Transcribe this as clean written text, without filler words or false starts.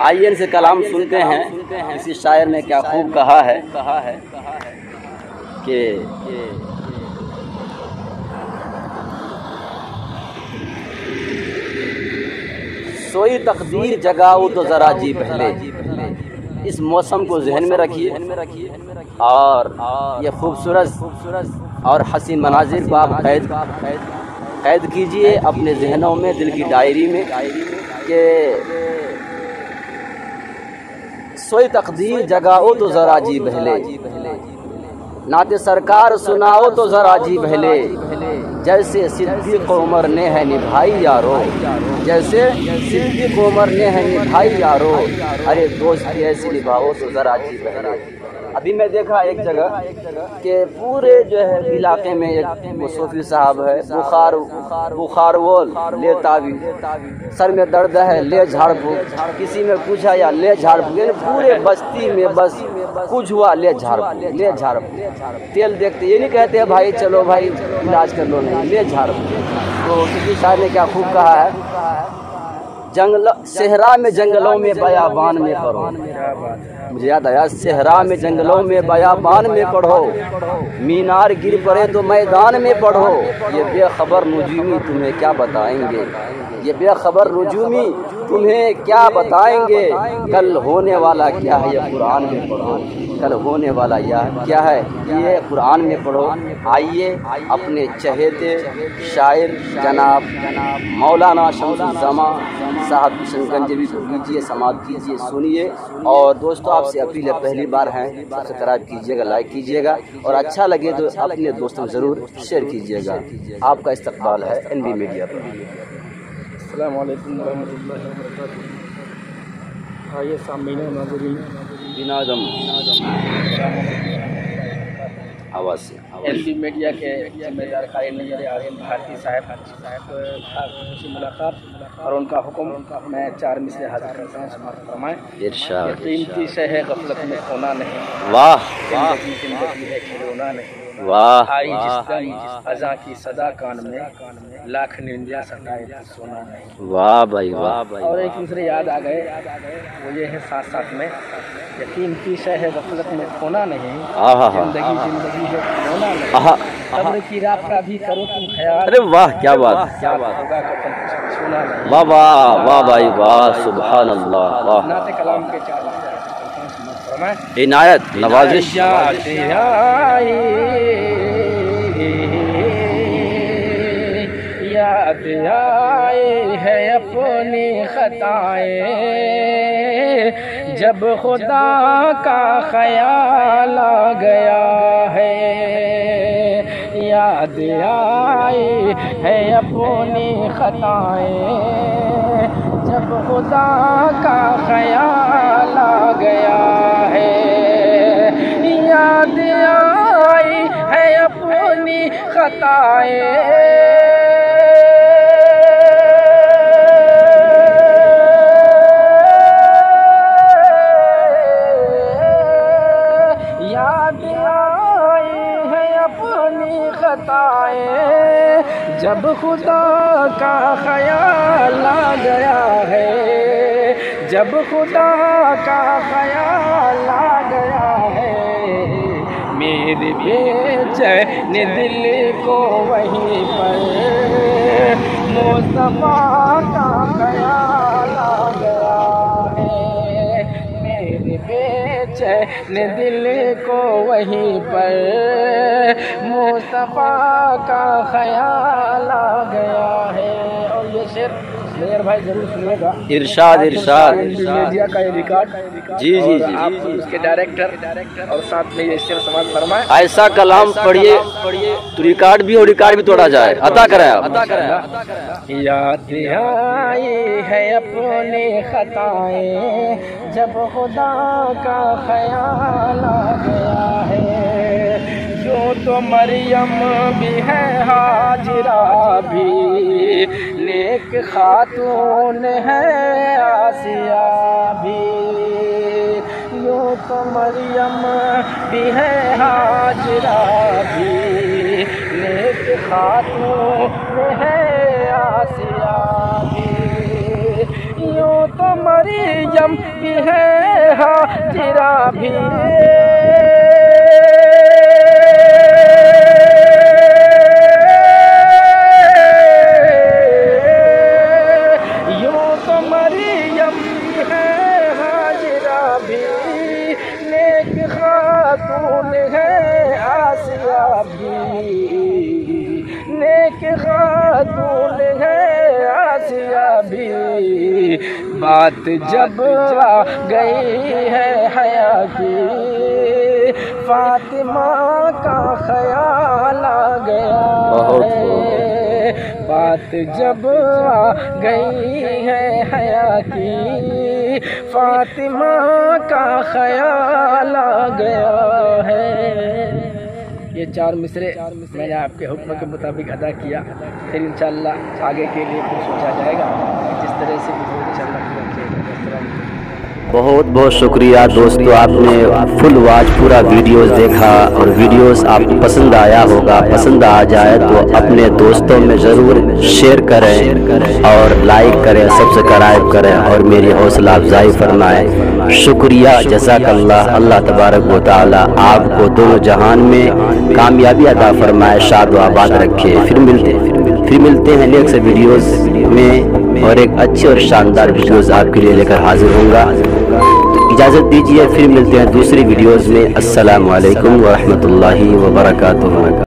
آئیے ان سے کلام سنتے ہیں کسی شاعر نے کیا خوب کہا ہے کہ سوئی تقدیر جگاؤ تو ذرا جی پہلے. اس موسم کو ذہن میں رکھیے اور یہ خوبصورت اور حسین مناظر کو آپ قید کیجئے اپنے ذہنوں میں، دل کی ڈائری میں، کہ سوئی تقدیر جگاؤ تو ذرا جی بہلے، نعت سرکار سناؤ تو ذرا جی بہلے، جیسے صدیق عمر نے ہے نبھائی یارو، جیسے صدیق عمر نے ہے نبھائی یارو، ارے دوستی ایسی نبھاؤ تو ذرا جی بہلے. ابھی میں دیکھا ایک جگہ کہ پورے جو ہے علاقے میں ایک صوفی صاحب ہے، بخارول لے تعویذ، سر میں درد ہے لے جھاڑ پھونک، کسی میں پوچھا یا لے جھاڑ پھونک، یعنی پورے بستی میں بس کچھ ہوا لے جھاڑ پھونک، لے جھاڑ پھونک. تیل دیکھتے یہ نہیں کہتے ہیں بھائی چلو بھائی علاج کر لو، نہیں، لے جھاڑ پھونک. تو کسی شاعر نے کیا خوب کہا ہے، صحرا میں جنگلوں میں بیابان میں پڑھو، مجھے یاد آیا، صحرا میں جنگلوں میں بیابان میں پڑھو، مینار گر پڑے تو میدان میں پڑھو، یہ بے خبر نجومی تمہیں کیا بتائیں گے، یہ بے خبر نجومی تمہیں کیا بتائیں گے، کل ہونے والا کیا ہے یہ قرآن میں پڑھو، کل ہونے والا کیا ہے یہ قرآن میں پڑھو. آئیے اپنے چہیتے شاعر جناب مولانا شمس الزماں صاحب کشن گنج بھی کیجیے، سماعت کیجیے، سنیے. اور دوستو آپ سے اپیل ہے، پہلی بار ہیں سبسکرائب کیجیے گا، لائک کیجیے گا، اور اچھا لگے تو اپنے دوستوں میں ضرور شیئر کیجیے گا. آپ کا استقبال ہے این بی میڈیا پر. السلام علیکم ورحمۃ اللہ وبرکاتہ. آئیے سامعین و ناظرین، بنادم آواز سے این بی میڈیا کے ذمہ دار قائم نظر عظیم بھارتی صاحب سے ملاقات اور ان کا حکم میں 4 مصرے حاضر کرتا ہوں، سماعت فرمائیں. ارشاد. قیمتی سے ہے غفلت میں کھونا نہیں، واہ زندگی ہے کھلونا نہیں، واہ آئی جس دم اذاں کی صدا کان میں، لاکھ ننجا ستائے تو سونا نہیں. واہ بھائی واہ. اور ایک دوسرے یاد آ گئے، وہ یہ ہے ساتھ ساتھ میں، قیمتی شے ہے غفلت میں کھونا نہیں، زندگی ہے کھلونا نہیں، قبر کی رات کا بھی کرو تم خیال، ارے واہ کیا بات، ہوگا کفن سونا نہیں. واہ واہ واہ بھائی واہ، سبحان اللہ. واہ نعت کلام کے 4 فرمائیں. عنایت نوازش. یاد آئی ہے اپنی خطائیں، جب خدا کا خیال آ گیا ہے، یاد آئی ہے اپنی خطائیں، جب خدا کا خیال آ گیا ہے، یاد آئی ہے اپنی خطائیں، جب خدا کا خیال آ گیا ہے، جب خدا کا خیال آ گیا ہے، میرے بے چین دل کو وہیں پر مصطفیٰ کا خیال آ گیا ہے، میرے بے چین دل کو وہیں پر مصطفیٰ کا خیال آ گیا ہے. اور یہ شعر میرے بھائی ضرور سنیے گا. ارشاد ارشاد. میڈیا کا یہ ریکارڈ، جی جی جی، آپ اس کے ڈائریکٹر اور ساتھ میں یہ شعر سماعت فرمائیں. ایسا کلام پڑھیے تو ریکارڈ بھی ہو، ریکارڈ بھی توڑا جائے. عطا کریں آپ. یاد آئی ہے اپنی خطائیں، جب خدا کا خیال آ گیا ہے، جو تو مریم بھی ہے ہاجرہ بھی، نیک خاتون ہے آسیہ بھی، یوں تو مریم بھی ہے ہاجرہ بھی، نیک خاتون ہے آسیہ بھی، یوں تو مریم بھی ہے ہاجرہ بھی یوں تو مریم بھی ہے ہاجرہ بھی نیک خاتون ہے آسیہ بھی نیک خاتون ہے آسیہ بھی بات جب آ گئی ہے حیا کی فاطمہ کا خیال آ گیا ہے بات جب آ گئی ہے حیا کی فاطمہ کا خیال آ گیا ہے۔ یہ 4 مصرے میں نے آپ کے حکم کے مطابق ادا کیا، پھر انشاءاللہ آگے کے لیے پھر سوچا جائے گا جس طرح سے بھی ہو انشاءاللہ کیا جائے گا۔ بہت بہت شکریہ دوستو، آپ نے فل واچ پورا ویڈیوز دیکھا اور ویڈیوز آپ کو پسند آیا ہوگا۔ پسند آ جائے تو اپنے دوستوں میں ضرور شیئر کریں اور لائک کریں، سبسکرائب کریں اور میری حوصلہ افزائی فرمائیں۔ شکریہ، جزاک اللہ۔ اللہ تبارک و تعالی آپ کو دونوں جہان میں کامیابی عطا فرمائے، شاد و آباد رکھے۔ پھر ملتے ہیں نیکسٹ ویڈیوز میں اور ایک اچھی اور شاندار ویڈیوز آپ کے لیے لے کر حاضر ہوں گا۔ اجازت دیجیے، پھر ملتے ہیں دوسری ویڈیوز میں۔ السلام علیکم ورحمۃ اللہ وبرکاتہ۔